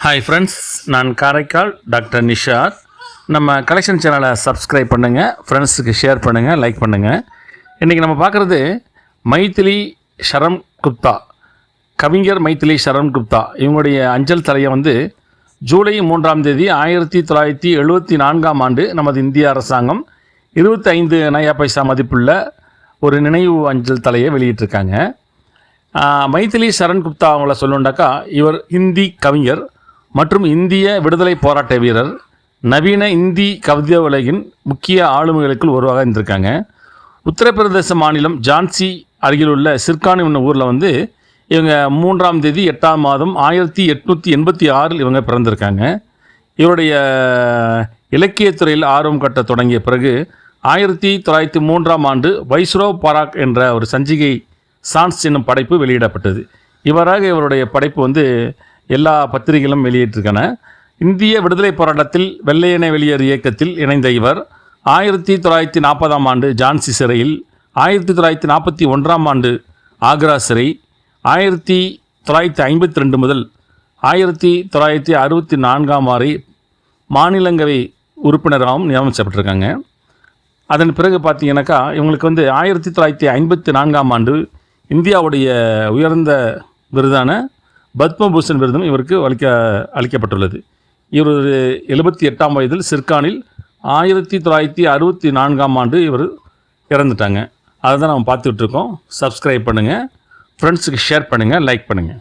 Hi friends, நான் Karaikal doctor Nishat. நம்ம collection சேனலை சப்ஸ்கிரைப் பண்ணுங்கள், ஃப்ரெண்ட்ஸுக்கு ஷேர் பண்ணுங்கள், லைக் பண்ணுங்கள். இன்றைக்கி நம்ம பார்க்குறது மைதிலி ஷரம் குப்தா, கவிஞர் மைதிலி ஷரம் குப்தா. இவங்களுடைய அஞ்சல் தலையை ஜூலை 3ஆம் தேதி 1974ஆம் ஆண்டு நமது இந்திய அரசாங்கம் 25 நயா பைசா மதிப்புள்ள ஒரு நினைவு அஞ்சல் தலையை வெளியிட்டிருக்காங்க. மைதிலி ஷரன் குப்தா அவங்கள சொல்லணுண்டாக்கா, இவர் ஹிந்தி கவிஞர் மற்றும் இந்திய விடுதலை போராட்ட வீரர், நவீன இந்தி கவிதை உலகின் முக்கிய ஆளுமைகளுக்குள் ஒருவராக இருந்திருக்காங்க. உத்தரப்பிரதேச மாநிலம் ஜான்சி அருகில் உள்ள சிர்கானி என்னும் ஊரில் இவங்க 3ஆம் தேதி 8ஆம் மாதம் 1886 இவங்க பிறந்திருக்காங்க. இவருடைய இலக்கியத்துறையில் ஆர்வம் கட்ட தொடங்கிய பிறகு 1903ஆம் ஆண்டு வைஸ்ரோவ் பராக் என்ற ஒரு சஞ்சிகை சான்ஸ் என்னும் படைப்பு வெளியிடப்பட்டது. இவருடைய படைப்பு எல்லா பத்திரிகைகளும் வெளியிட்டிருக்கன. இந்திய விடுதலை போராட்டத்தில் வெள்ளையனே வெளியேறு இயக்கத்தில் இணைந்த இவர் 1940ஆம் ஆண்டு ஜான்சி சிறையில், 1941ஆம் ஆண்டு ஆக்ரா சிறை, 1952 முதல் 1964ஆம் வரை மாநிலங்களவை உறுப்பினராகவும் நியமிக்கப்பட்டிருக்காங்க. அதன் பிறகு பார்த்தீங்கன்னாக்கா இவங்களுக்கு 1954ஆம் ஆண்டு இந்தியாவுடைய உயர்ந்த விருதான பத்மபூஷன் விருதும் இவருக்கு அளிக்கப்பட்டுள்ளது. இவர் 78ஆம் வயதில் சிர்கானில் 1964ஆம் ஆண்டு இவர் இறந்துட்டாங்க. அதை தான் நம்ம பார்த்துக்கிட்டு இருக்கோம். சப்ஸ்கிரைப் பண்ணுங்கள், ஃப்ரெண்ட்ஸுக்கு ஷேர் பண்ணுங்கள், லைக் பண்ணுங்கள்.